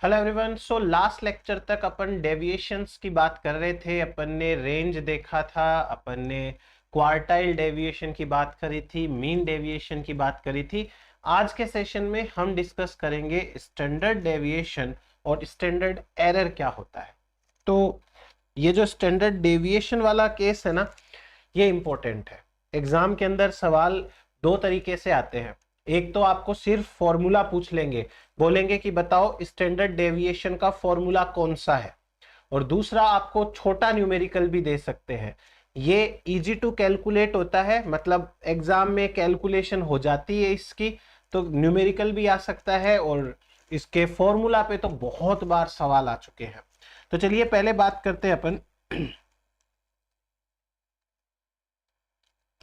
Hello everyone. So last lecture तक अपन deviations की बात कर रहे थे। अपन ने रेंज देखा था, अपन ने क्वार्टाइल डेविएशन की बात करी थी, मीन डेविएशन की बात करी थी। आज के सेशन में हम डिस्कस करेंगे स्टैंडर्ड डेविएशन और स्टैंडर्ड एरर क्या होता है। तो ये जो स्टैंडर्ड डेविएशन वाला केस है ना, ये इंपॉर्टेंट है। एग्जाम के अंदर सवाल दो तरीके से आते हैं। एक तो आपको सिर्फ फॉर्मूला पूछ लेंगे, बोलेंगे कि बताओ स्टैंडर्ड डेविएशन का फॉर्मूला कौन सा है, और दूसरा आपको छोटा न्यूमेरिकल भी दे सकते हैं। ये इजी टू कैलकुलेट होता है, मतलब एग्जाम में कैलकुलेशन हो जाती है इसकी, तो न्यूमेरिकल भी आ सकता है और इसके फॉर्मूला पे तो बहुत बार सवाल आ चुके हैं। तो चलिए पहले बात करते हैं अपन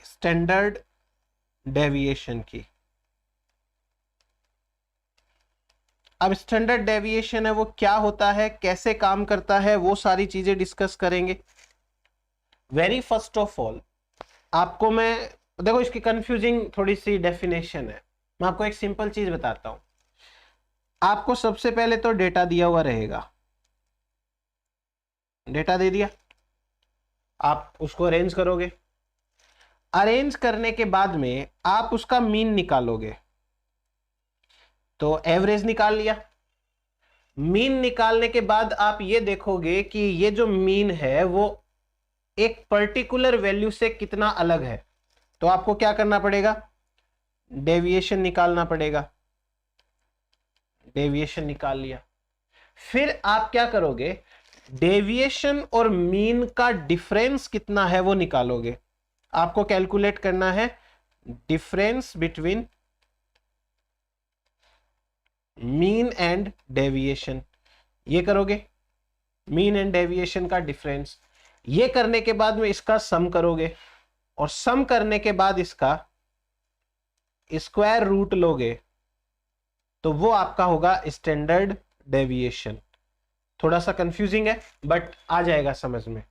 स्टैंडर्ड डेविएशन की। अब स्टैंडर्ड डेविएशन है वो क्या होता है, कैसे काम करता है, वो सारी चीजें डिस्कस करेंगे। वेरी फर्स्ट ऑफ ऑल आपको मैं देखो, इसकी कंफ्यूजिंग थोड़ी सी डेफिनेशन है। मैं आपको एक सिंपल चीज बताता हूं। आपको सबसे पहले तो डेटा दिया हुआ रहेगा, डेटा दे दिया, आप उसको अरेंज करोगे। अरेंज करने के बाद में आप उसका मीन निकालोगे, तो एवरेज निकाल लिया। मीन निकालने के बाद आप ये देखोगे कि ये जो मीन है वो एक पर्टिकुलर वैल्यू से कितना अलग है, तो आपको क्या करना पड़ेगा, डेविएशन निकालना पड़ेगा। डेविएशन निकाल लिया, फिर आप क्या करोगे, डेविएशन और मीन का डिफरेंस कितना है वो निकालोगे। आपको कैलकुलेट करना है difference between mean and deviation. ये करोगे, मीन एंड डेविएशन का डिफरेंस। ये करने के बाद में इसका सम करोगे, और सम करने के बाद इसका स्क्वायर रूट लोगे, तो वो आपका होगा स्टैंडर्ड डेविएशन। थोड़ा सा कंफ्यूजिंग है बट आ जाएगा समझ में।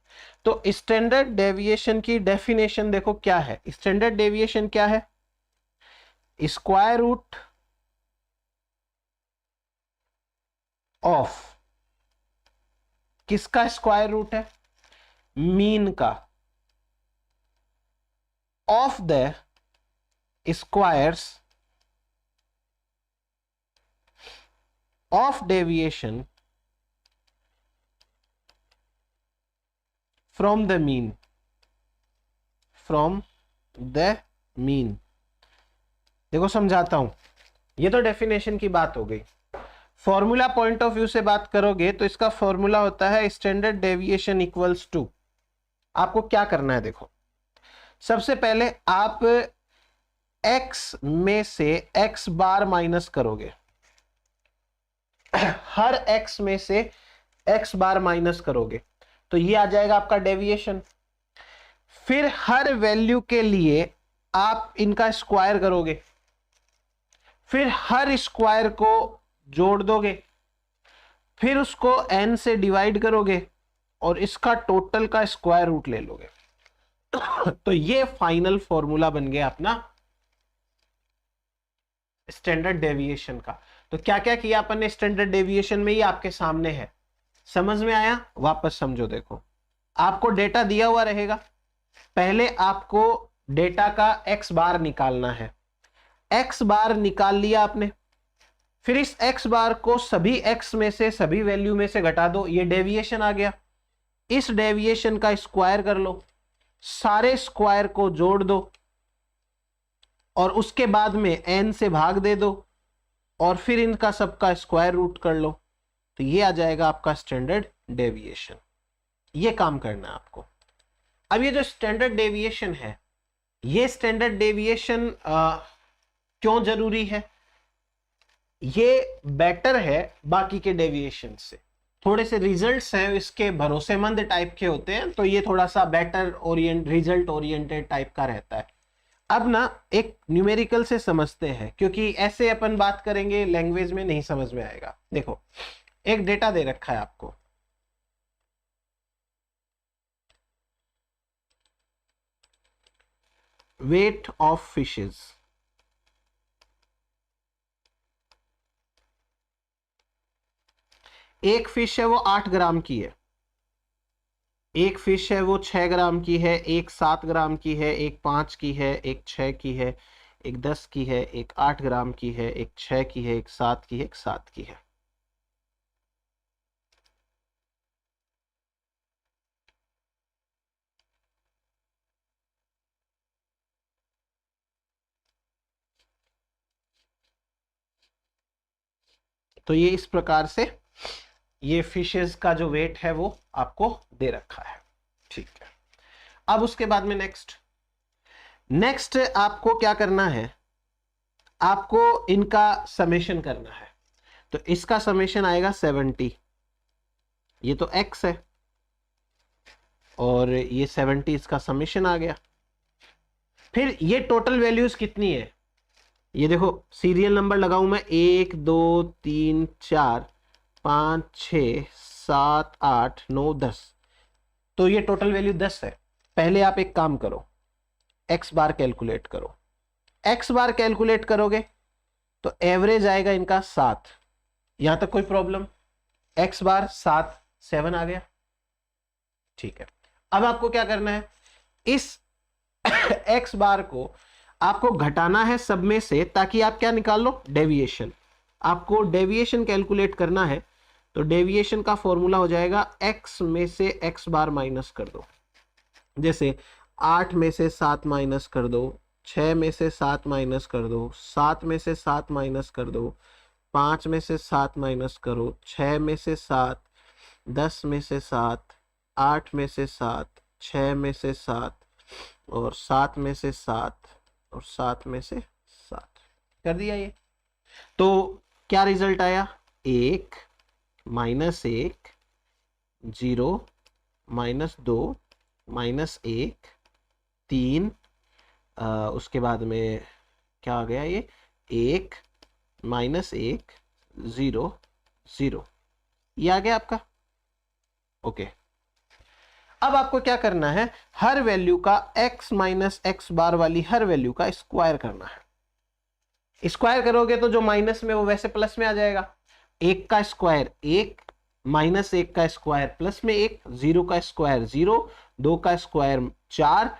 तो स्टैंडर्ड डेविएशन की डेफिनेशन देखो क्या है। स्टैंडर्ड डेविएशन क्या है, स्क्वायर रूट ऑफ, किसका स्क्वायर रूट है, मीन का, of the squares of deviation from the mean, from the mean. देखो समझाता हूं, ये तो डेफिनेशन की बात हो गई। फॉर्मूला पॉइंट ऑफ व्यू से बात करोगे तो इसका फॉर्मूला होता है स्टैंडर्ड डेविएशन इक्वल्स टू। आपको क्या करना है, देखो सबसे पहले आप x में से x बार माइनस करोगे। हर x में से x बार माइनस करोगे तो ये आ जाएगा आपका डेविएशन। फिर हर वैल्यू के लिए आप इनका स्क्वायर करोगे, फिर हर स्क्वायर को जोड़ दोगे, फिर उसको n से डिवाइड करोगे और इसका टोटल का स्क्वायर रूट ले लोगे। तो ये फाइनल फॉर्मूला बन गया अपना स्टैंडर्ड डेविएशन का। तो क्या क्या किया अपन ने स्टैंडर्ड डेविएशन में, ये आपके सामने है। समझ में आया, वापस समझो। देखो आपको डेटा दिया हुआ रहेगा, पहले आपको डेटा का x बार निकालना है। x बार निकाल लिया आपने, फिर इस x बार को सभी x में से, सभी वैल्यू में से घटा दो, ये डेविएशन आ गया। इस डेविएशन का स्क्वायर कर लो, सारे स्क्वायर को जोड़ दो और उसके बाद में n से भाग दे दो और फिर इनका सबका स्क्वायर रूट कर लो, तो ये आ जाएगा आपका स्टैंडर्ड डेविएशन। ये काम करना है आपको। अब ये जो स्टैंडर्ड डेविएशन है, ये स्टैंडर्ड डेविएशन क्यों जरूरी है, ये बेटर है बाकी के डेविएशन से। थोड़े से रिजल्ट्स हैं इसके भरोसेमंद टाइप के होते हैं, तो ये थोड़ा सा बेटर रिजल्ट ओरिएंटेड टाइप का रहता है। अब ना एक न्यूमेरिकल से समझते हैं, क्योंकि ऐसे अपन बात करेंगे लैंग्वेज में नहीं समझ में आएगा। देखो एक डेटा दे रखा है आपको, वेट ऑफ फिशेस, एक फिश है वो 8 ग्राम की है, एक फिश है वो 6 ग्राम की है, एक 7 ग्राम की है, एक 5 की है, एक 6 की है, एक 10 की है, एक 8 ग्राम की है, एक 6 की है, एक 7 की है, एक 7 की है। तो ये इस प्रकार से ये फिशेस का जो वेट है वो आपको दे रखा है। ठीक है, अब उसके बाद में नेक्स्ट आपको क्या करना है, आपको इनका समेशन करना है। तो इसका समेशन आएगा 70, ये तो x है और ये 70 इसका समेशन आ गया। फिर ये टोटल वैल्यूज कितनी है, ये देखो सीरियल नंबर लगाऊं मैं 1 2 3 4 5 6 7 8 9 10, तो ये टोटल वैल्यू 10 है। पहले आप एक काम करो, x बार कैलकुलेट करो। x बार कैलकुलेट करोगे तो एवरेज आएगा इनका 7, यहां तक कोई प्रॉब्लम? x बार 7 7 आ गया। ठीक है, अब आपको क्या करना है, इस x बार को आपको घटाना है सब में से, ताकि आप क्या निकाल लो, डेविएशन। आपको डेविएशन कैलकुलेट करना है, तो डेविएशन का फॉर्मूला हो जाएगा x में से x बार माइनस कर दो। जैसे 8 में से 7 माइनस कर दो, 6 में से 7 माइनस कर दो, 7 में से 7 माइनस कर दो, 5 में से 7 माइनस करो, 6 में से 7, 10 में से 7, 8 में से 7, 6 में से 7 और 7 में से 7 और 7 में से 7 कर दिया ये। तो क्या रिजल्ट आया, 1 -1 0 -2 -1 3, उसके बाद में क्या आ गया, ये 1 -1 0 0, ये आ गया आपका। ओके, अब आपको क्या करना है, हर वैल्यू का x माइनस एक्स बार वाली हर वैल्यू का स्क्वायर करना है। स्क्वायर करोगे तो जो माइनस में वो वैसे प्लस में आ जाएगा। 1 का स्क्वायर 1, -1 का स्क्वायर प्लस में 1, 0 का स्क्वायर 0, 2 का स्क्वायर 4,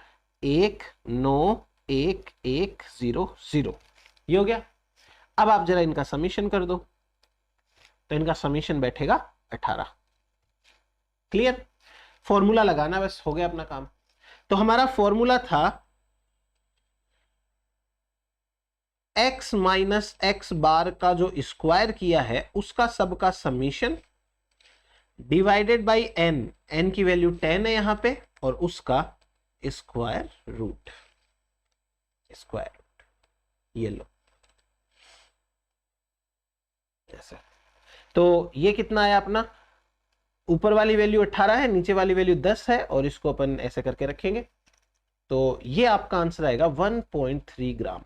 1 9 1 1 0 0, ये हो गया। अब आप जरा इनका समीशन कर दो, तो इनका समीशन बैठेगा 18। क्लियर, फॉर्मूला लगाना बस, हो गया अपना काम। तो हमारा फॉर्मूला था x माइनस एक्स बार का जो स्क्वायर किया है उसका सबका समीशन डिवाइडेड बाय n की वैल्यू 10 है यहां पे, और उसका स्क्वायर रूट, ये लो ऐसा। तो ये कितना आया अपना, ऊपर वाली वैल्यू 18 है, नीचे वाली वैल्यू 10 है, और इसको अपन ऐसे करके रखेंगे, तो ये आपका आंसर आएगा 1.3 ग्राम।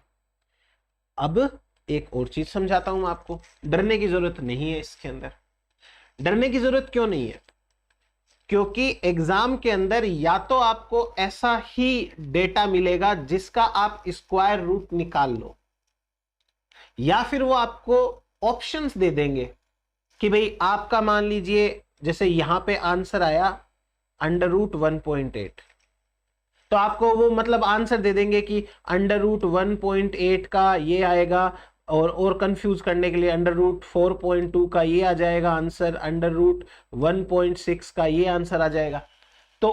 अब एक और चीज समझाता हूं आपको, डरने की जरूरत नहीं है इसके अंदर। डरने की जरूरत क्यों नहीं है, क्योंकि एग्जाम के अंदर या तो आपको ऐसा ही डेटा मिलेगा जिसका आप स्क्वायर रूट निकाल लो, या फिर वो आपको ऑप्शंस दे देंगे कि भाई आपका मान लीजिए जैसे यहां पे आंसर आया √1.8, तो आपको वो मतलब आंसर दे देंगे कि √1.8 का ये आएगा, और कंफ्यूज करने के लिए √4.2 का ये आ जाएगा आंसर, √1.6 का ये आंसर आ जाएगा। तो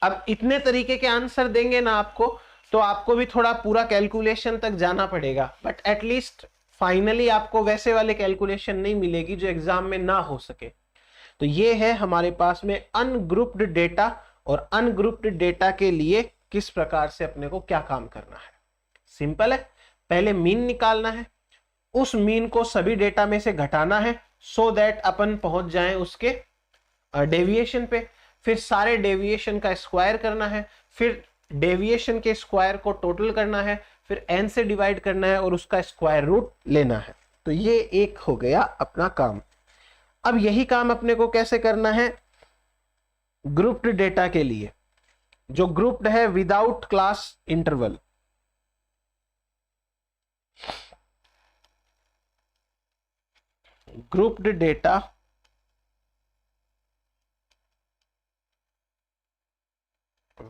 अब इतने तरीके के आंसर देंगे ना आपको, तो आपको भी थोड़ा पूरा कैलकुलेशन तक जाना पड़ेगा, बट एटलीस्ट फाइनली आपको वैसे वाले कैलकुलेशन नहीं मिलेगी जो एग्जाम में ना हो सके। तो ये है हमारे पास में अनग्रुप्ड डेटा, और अनग्रुप्ड डेटा के लिए किस प्रकार से अपने को क्या काम करना है। सिंपल है, पहले मीन निकालना है, उस मीन को सभी डेटा में से घटाना है, सो दैट अपन पहुंच जाएं उसके डेविएशन पे। फिर सारे डेविएशन का स्क्वायर करना है, फिर डेविएशन के स्क्वायर को टोटल करना है, फिर n से डिवाइड करना है और उसका स्क्वायर रूट लेना है। तो ये एक हो गया अपना काम। अब यही काम अपने को कैसे करना है, ग्रुप्ड डेटा के लिए, जो ग्रुप्ड है without class interval. Grouped data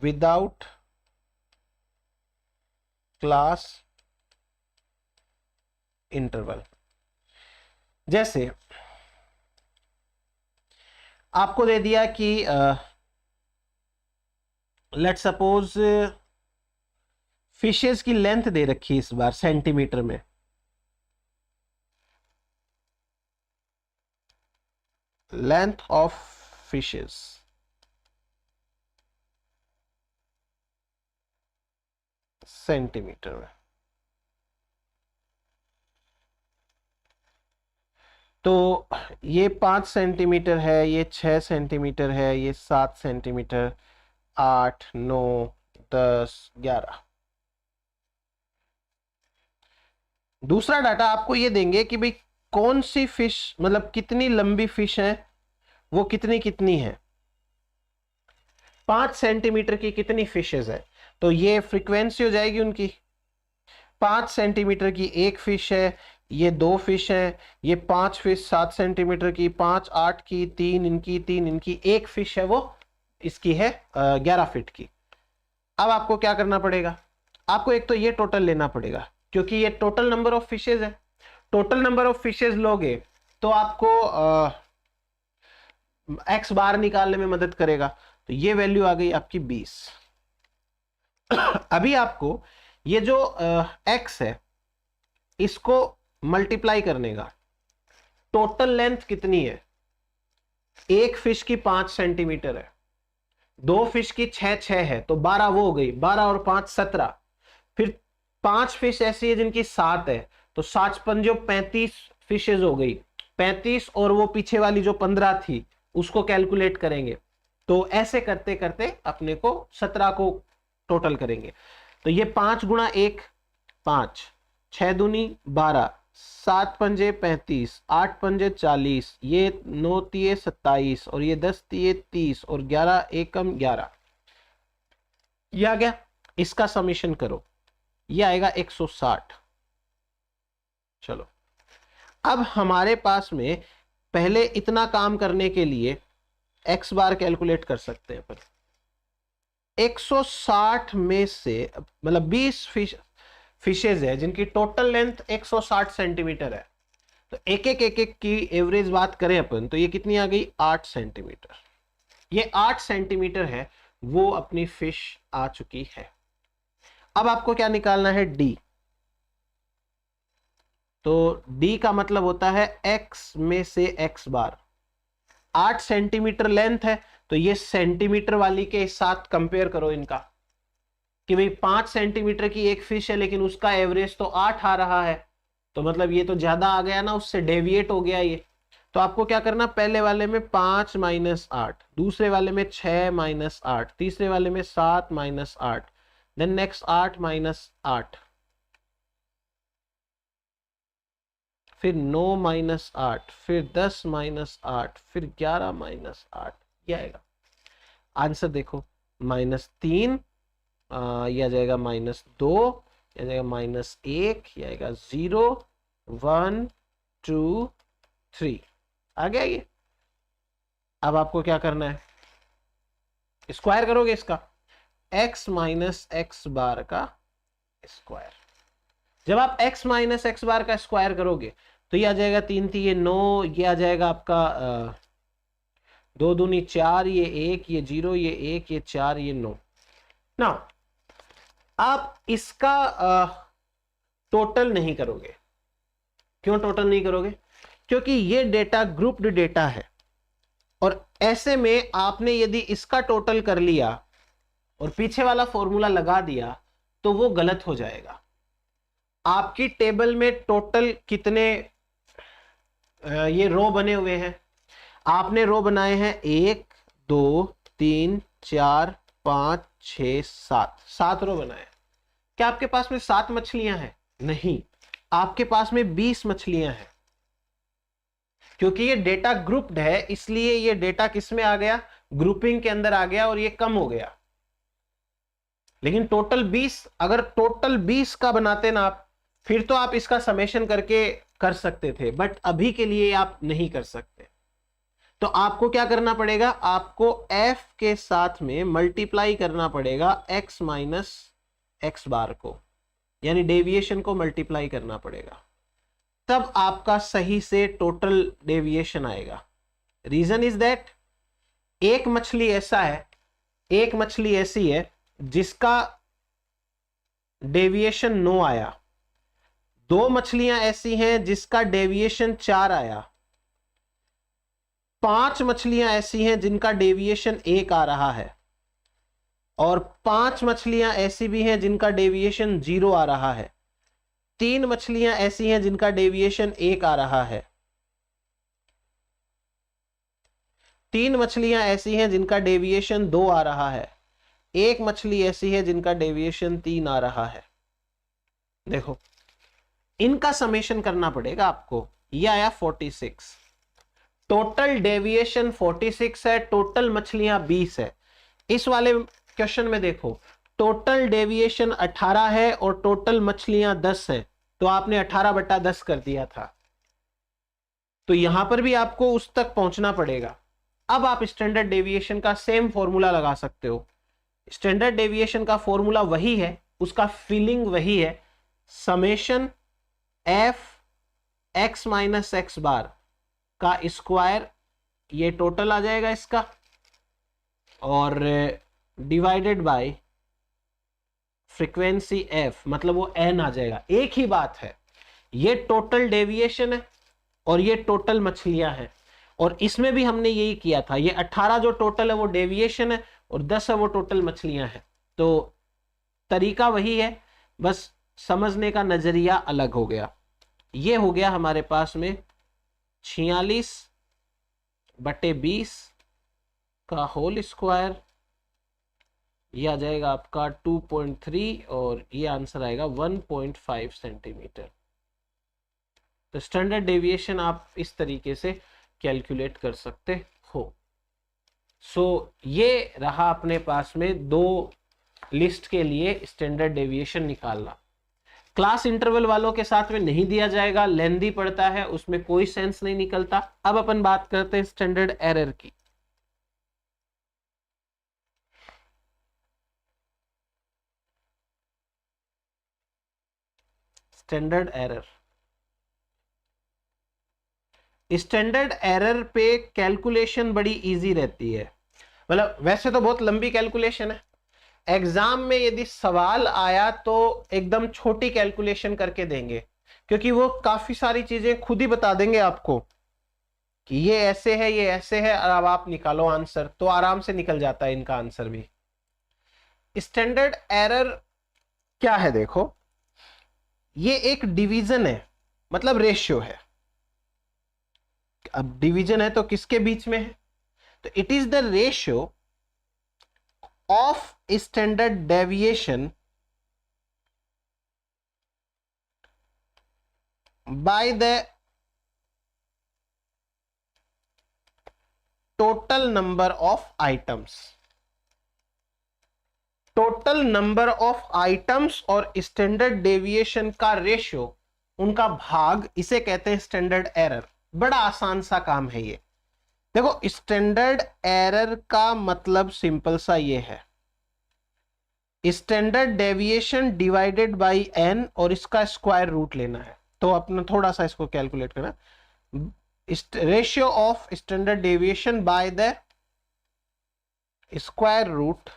without class interval. जैसे आपको दे दिया कि लेट सपोज फिशेस की लेंथ दे रखी है इस बार सेंटीमीटर में, लेंथ ऑफ फिशेस सेंटीमीटर में। तो ये 5 सेंटीमीटर है, ये 6 सेंटीमीटर है, ये 7 सेंटीमीटर, 8, 9, 10, 11। दूसरा डाटा आपको ये देंगे कि भाई कौन सी फिश, मतलब कितनी लंबी फिश है, वो कितनी कितनी है। 5 सेंटीमीटर की कितनी फिशेस है, तो ये फ्रीक्वेंसी हो जाएगी उनकी। 5 सेंटीमीटर की एक फिश है, ये 2 फिश है, ये 5 फिश 7 सेंटीमीटर की, 5 8 की, 3 इनकी, 3 इनकी, एक फिश है वो इसकी है 11 फीट की। अब आपको क्या करना पड़ेगा, आपको एक तो ये टोटल लेना पड़ेगा क्योंकि ये टोटल नंबर ऑफ फिशेज है। टोटल नंबर ऑफ फिशेज लोगे तो आपको एक्स बार निकालने में मदद करेगा। तो ये वैल्यू आ गई आपकी 20। अभी आपको ये जो एक्स है इसको मल्टीप्लाई करने का, टोटल लेंथ कितनी है, एक फिश की 5 सेंटीमीटर है, 2 फिश की 6 है, तो 12 वो हो गई, 12 और 5 17। फिर 5 फिश ऐसी है जिनकी 7 है, तो 7 पंजो 35 फिशेज हो गई, 35 और वो पीछे वाली जो 15 थी उसको कैलकुलेट करेंगे। तो ऐसे करते करते अपने को 17 को टोटल करेंगे। तो ये 5 गुणा 1 5, 6 दूनी 12, 7 पंजे 35, 8 पंजे 40, ये 9 तिये 27 और ये 10 तिये 30 और 11 एकम 11। ये आ गया, इसका समीशन करो, ये आएगा 160। चलो अब हमारे पास में पहले इतना काम करने के लिए एक्स बार कैलकुलेट कर सकते हैं। पर 160 में से मतलब 20 फिशेज है जिनकी टोटल लेंथ 160 सेंटीमीटर है, तो एक एक की एवरेज बात करें अपन तो ये कितनी आ गई 8 सेंटीमीटर। ये 8 सेंटीमीटर है वो अपनी फिश आ चुकी है। अब आपको क्या निकालना है, डी। तो डी का मतलब होता है x में से x बार। 8 सेंटीमीटर लेंथ है तो ये सेंटीमीटर वाली के साथ कंपेयर करो इनका कि भाई 5 सेंटीमीटर की एक फिश है लेकिन उसका एवरेज तो 8 आ रहा है, तो मतलब ये तो ज्यादा आ गया ना, उससे डेविएट हो गया ये। तो आपको क्या करना, पहले वाले में 5 माइनस 8, दूसरे वाले में 6 माइनस 8, तीसरे वाले में 7 माइनस 8, देन नेक्स्ट 8 माइनस 8, फिर 9 माइनस 8, फिर 10 माइनस 8, फिर 11 माइनस 8। ये आएगा आंसर, देखो -3, यह आ जाएगा -2, यह आ जाएगा -1, यह आएगा 0 1 2 3 आ गया ये। अब आपको क्या करना है, स्क्वायर करोगे इसका, x माइनस एक्स बार का स्क्वायर। जब आप x माइनस एक्स बार का स्क्वायर करोगे तो ये आ जाएगा 3 3 ये 9, ये आ जाएगा आपका 2 दूनी 4, ये 1, ये 0, ये 1, ये 4, ये 9 ना। आप इसका टोटल नहीं करोगे। क्यों टोटल नहीं करोगे, क्योंकि ये डेटा ग्रुप्ड डेटा है और ऐसे में आपने यदि इसका टोटल कर लिया और पीछे वाला फॉर्मूला लगा दिया तो वो गलत हो जाएगा। आपकी टेबल में टोटल कितने ये रो बने हुए हैं, आपने रो बनाए हैं 1 2 3 4 5 6 7, 7 रो बनाए। क्या आपके पास में 7 मछलियां हैं? नहीं, आपके पास में 20 मछलियां हैं। क्योंकि ये डेटा ग्रुप्ड है इसलिए ये डेटा किस में आ गया, ग्रुपिंग के अंदर आ गया और ये कम हो गया। लेकिन टोटल 20, अगर टोटल 20 का बनाते ना आप, फिर तो आप इसका समेशन करके कर सकते थे, बट अभी के लिए आप नहीं कर सकते। तो आपको क्या करना पड़ेगा, आपको f के साथ में मल्टीप्लाई करना पड़ेगा x माइनस एक्स बार को, यानी डेविएशन को मल्टीप्लाई करना पड़ेगा, तब आपका सही से टोटल डेविएशन आएगा। रीजन इज दैट एक मछली ऐसा है, एक मछली ऐसी है जिसका डेविएशन 9 आया, 2 मछलियां ऐसी हैं जिसका डेविएशन 4 आया, 5 मछलियां ऐसी हैं जिनका डेविएशन 1 आ रहा है, और 5 मछलियां ऐसी भी हैं जिनका डेविएशन 0 आ रहा है, 3 मछलियां ऐसी हैं जिनका डेविएशन 1 आ रहा है, 3 मछलियां ऐसी हैं जिनका डेविएशन 2 आ रहा है, 1 मछली ऐसी है जिनका डेविएशन 3 आ रहा है। देखो इनका समेशन करना पड़ेगा आपको। ये आया 46, टोटल डेविएशन 46 है, टोटल मछलियां 20 है। इस वाले क्वेश्चन में देखो टोटल डेविएशन 18 है और टोटल मछलियां 10 है, तो आपने 18/10 कर दिया था, तो यहां पर भी आपको उस तक पहुंचना पड़ेगा। अब आप स्टैंडर्ड डेविएशन का सेम फॉर्मूला लगा सकते हो। स्टैंडर्ड डेविएशन का फॉर्मूला वही है, उसका फीलिंग वही है, summation F X minus X bar का स्क्वायर, ये टोटल आ जाएगा इसका, और डिवाइडेड बाय फ्रीक्वेंसी एफ, मतलब वो एन आ जाएगा। एक ही बात है, ये टोटल डेविएशन है और ये टोटल मछलियां हैं, और इसमें भी हमने यही किया था। ये 18 जो टोटल है वो डेविएशन है और 10 है वो टोटल मछलियां हैं। तो तरीका वही है, बस समझने का नजरिया अलग हो गया। ये हो गया हमारे पास में 46/20 का होल स्क्वायर, ये आ जाएगा आपका 2.3 और ये आंसर आएगा 1.5 सेंटीमीटर। तो स्टैंडर्ड डेविएशन आप इस तरीके से कैलकुलेट कर सकते हो। सो ये रहा अपने पास में 2 लिस्ट के लिए स्टैंडर्ड डेविएशन निकालना। क्लास इंटरवल वालों के साथ में नहीं दिया जाएगा, लेंदी पड़ता है, उसमें कोई सेंस नहीं निकलता। अब अपन बात करते हैं स्टैंडर्ड एरर की। स्टैंडर्ड एरर, स्टैंडर्ड एरर पे कैलकुलेशन बड़ी इजी रहती है। मतलब वैसे तो बहुत लंबी कैलकुलेशन है, एग्जाम में यदि सवाल आया तो एकदम छोटी कैलकुलेशन करके देंगे, क्योंकि वो काफी सारी चीजें खुद ही बता देंगे आपको कि ये ऐसे है, ये ऐसे है, और अब आप निकालो आंसर, तो आराम से निकल जाता है इनका आंसर भी। स्टैंडर्ड एरर क्या है, देखो ये एक डिवीजन है, मतलब रेशियो है। अब डिवीजन है तो किसके बीच में है, तो it is the ratio of standard deviation by the total number of items. Total number of items और स्टैंडर्ड डेविएशन का रेशियो, उनका भाग, इसे कहते हैं स्टैंडर्ड एरर। बड़ा आसान सा काम है ये। देखो स्टैंडर्ड एरर का मतलब सिंपल सा ये है, standard deviation divided by n और इसका स्क्वायर रूट लेना है। तो अपना थोड़ा सा इसको कैलकुलेट करना, ratio of standard deviation by the square root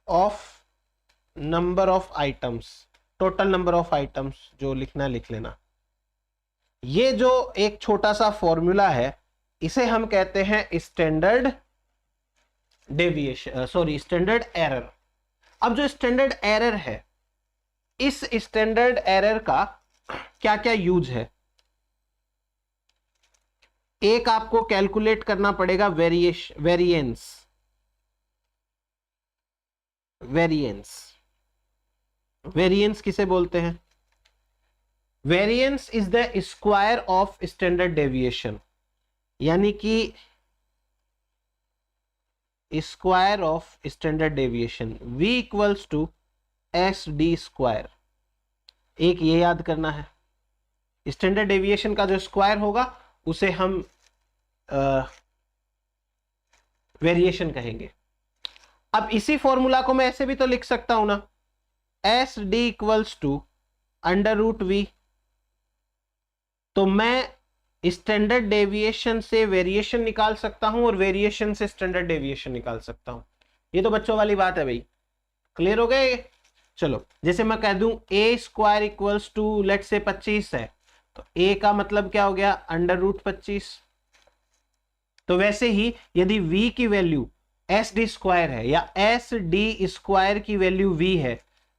of number of items, total number of items जो लिखना लिख लेना। ये जो एक छोटा सा फॉर्मूला है, इसे हम कहते हैं standard deviation, sorry standard error. अब जो स्टैंडर्ड एरर है, इस स्टैंडर्ड एरर का क्या क्या यूज है। एक आपको कैलकुलेट करना पड़ेगा वेरिएंस। वेरिएंस किसे बोलते हैं, variance is the square of standard deviation, यानी कि square of standard deviation, v equals to s d square. एक ये याद करना है, स्टैंडर्ड डेविएशन का जो स्क्वायर होगा उसे हम वेरिएशन कहेंगे। अब इसी फॉर्मूला को मैं ऐसे भी तो लिख सकता हूं ना, s d equals to under root v. तो मैं स्टैंडर्ड डेविएशन से वेरिएशन निकाल सकता हूं और वेरिएशन से स्टैंडर्ड डेविएशन निकाल सकता हूं। ये तो बच्चों वाली बात है भाई, क्लियर हो गए। चलो जैसे मैं कह दूं ए स्क्वायर इक्वल्स टू लेट से 25 है, तो ए का मतलब क्या हो गया अंडर रूट 25। तो वैसे ही यदि v की वैल्यू एस डी स्क्वायर है या एस डी स्क्वायर की वैल्यू v है,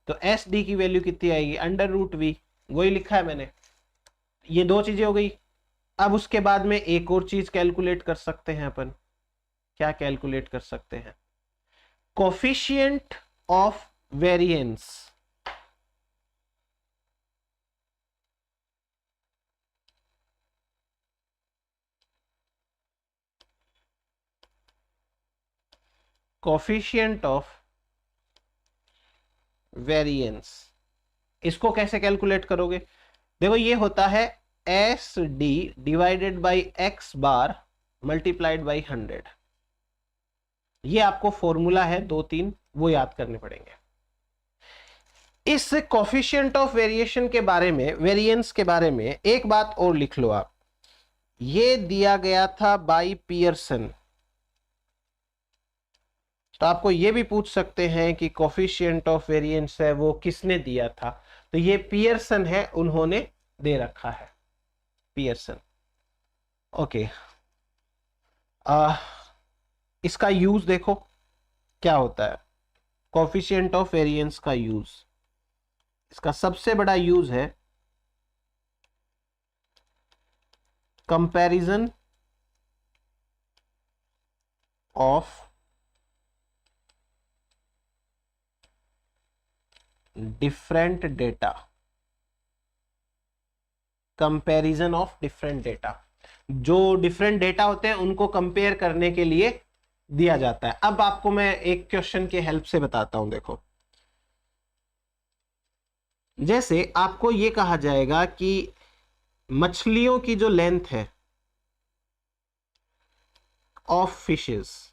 तो एस डी की वैल्यू कितनी आएगी अंडर रूट वी। वही लिखा है मैंने। ये दो चीजें हो गई। अब उसके बाद में एक और चीज कैलकुलेट कर सकते हैं अपन। क्या कैलकुलेट कर सकते हैं? Coefficient of variance. Coefficient of variance, इसको कैसे कैलकुलेट करोगे? देखो ये होता है S D divided by x bar multiplied by 100। ये आपको फॉर्मूला है 2-3, वो याद करने पड़ेंगे। इस कोफिशिएंट ऑफ वेरिएशन के बारे में, वेरिएंस के बारे में एक बात और लिख लो आप। ये दिया गया था बाई पियर्सन। तो आपको ये भी पूछ सकते हैं कि कोफिशिएंट ऑफ वेरिएंस है वो किसने दिया था, तो ये पियर्सन है, उन्होंने दे रखा है, पियर्सन। ओके, इसका यूज देखो क्या होता है। कोफिशिएंट ऑफ वेरिएंस का यूज, इसका सबसे बड़ा यूज है comparison of different data. Comparison of different data, जो डिफरेंट डेटा होते हैं उनको कंपेयर करने के लिए दिया जाता है। अब आपको मैं एक क्वेश्चन के हेल्प से बताता हूं। देखो जैसे आपको ये कहा जाएगा कि मछलियों की जो लेंथ है ऑफ फिशेस,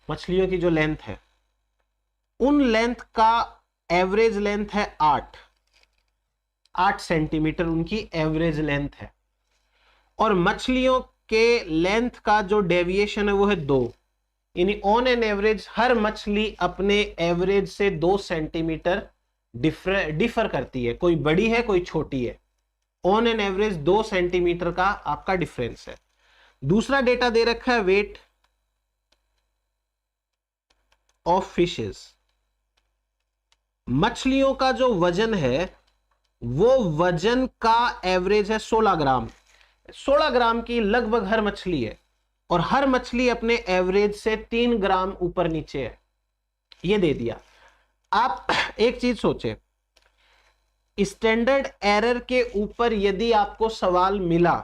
मछलियों की जो लेंथ है, उन लेंथ का एवरेज लेंथ है 8 सेंटीमीटर उनकी एवरेज लेंथ है, और मछलियों के लेंथ का जो डेविएशन है वो है 2। यानी ऑन एन एवरेज हर मछली अपने एवरेज से 2 सेंटीमीटर डिफर करती है, कोई बड़ी है कोई छोटी है। ऑन एन एवरेज 2 सेंटीमीटर का आपका डिफरेंस है। दूसरा डेटा दे रखा है वेट ऑफ फिशेस। मछलियों का जो वजन है वो वजन का एवरेज है 16 ग्राम। 16 ग्राम की लगभग हर मछली है, और हर मछली अपने एवरेज से 3 ग्राम ऊपर नीचे है। ये दे दिया। आप एक चीज सोचे, स्टैंडर्ड एरर के ऊपर यदि आपको सवाल मिला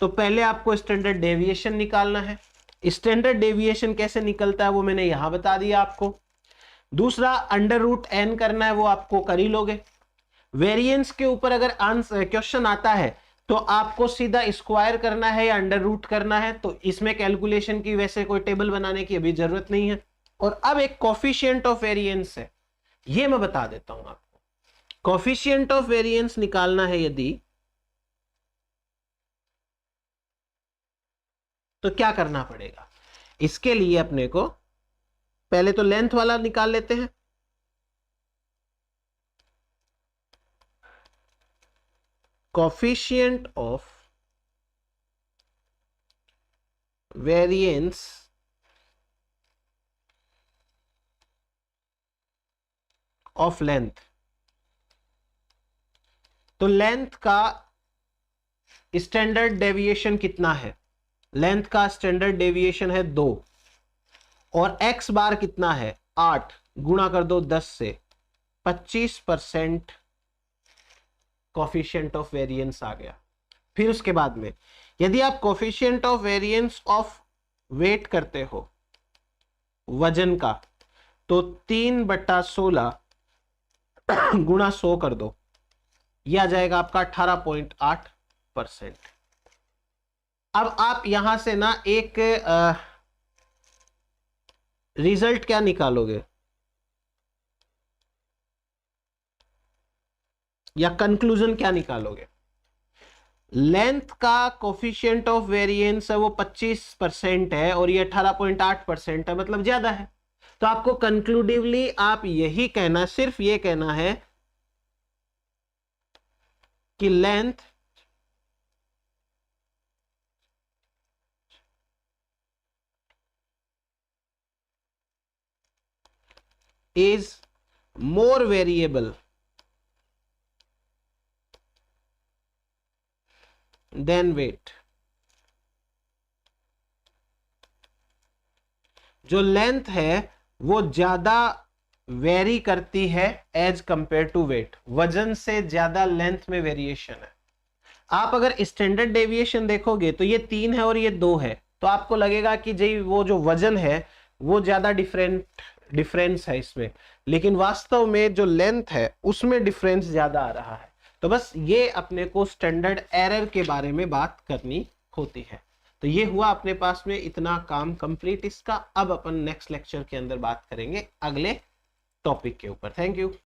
तो पहले आपको स्टैंडर्ड डेविएशन निकालना है। स्टैंडर्ड डेविएशन कैसे निकलता है वो मैंने यहां बता दिया आपको। दूसरा अंडर रूट एन करना है, वो आपको कर ही लोगे। वेरिएंस के ऊपर अगर आंसर क्वेश्चन आता है तो आपको सीधा स्क्वायर करना है या अंडर रूट करना है, तो इसमें कैलकुलेशन की वैसे कोई टेबल बनाने की अभी जरूरत नहीं है। और अब एक कोफिशिएंट ऑफ वेरिएंस है, ये मैं बता देता हूं आपको। कोफिशिएंट ऑफ वेरिएंस निकालना है यदि, तो क्या करना पड़ेगा? इसके लिए अपने को पहले तो लेंथ वाला निकाल लेते हैं। Coefficient of variance of length. तो लेंथ का स्टैंडर्ड डेविएशन कितना है? लेंथ का स्टैंडर्ड डेविएशन है 2, और एक्स बार कितना है 8, गुणा कर दो 10 से, 25% कोफिशिएंट ऑफ वेरिएंस आ गया। फिर उसके बाद में यदि आप coefficient of variance of weight करते हो, वजन का, तो 3/16 गुणा 100 कर दो, ये आ जाएगा आपका 18.8%। अब आप यहां से ना एक रिजल्ट क्या निकालोगे या कंक्लूजन क्या निकालोगे? लेंथ का कोफिशिएंट ऑफ वेरिएंस है वो 25% है और ये 18.8% है, मतलब ज्यादा है। तो आपको कंक्लूडिवली आप यही कहना, सिर्फ ये कहना है कि length is more variable than weight। जो लेंथ है वो ज्यादा वेरी करती है एज कंपेयर टू वेट, वजन से ज्यादा लेंथ में वेरिएशन है। आप अगर स्टैंडर्ड डेविएशन देखोगे तो ये 3 है और ये 2 है, तो आपको लगेगा कि जी वो जो वजन है वो ज्यादा डिफरेंस है इसमें, लेकिन वास्तव में जो लेंथ है उसमें डिफरेंस ज्यादा आ रहा है। तो बस ये अपने को स्टैंडर्ड एरर के बारे में बात करनी होती है। तो ये हुआ अपने पास में इतना काम कंप्लीट इसका। अब अपन नेक्स्ट लेक्चर के अंदर बात करेंगे अगले टॉपिक के ऊपर। Thank you.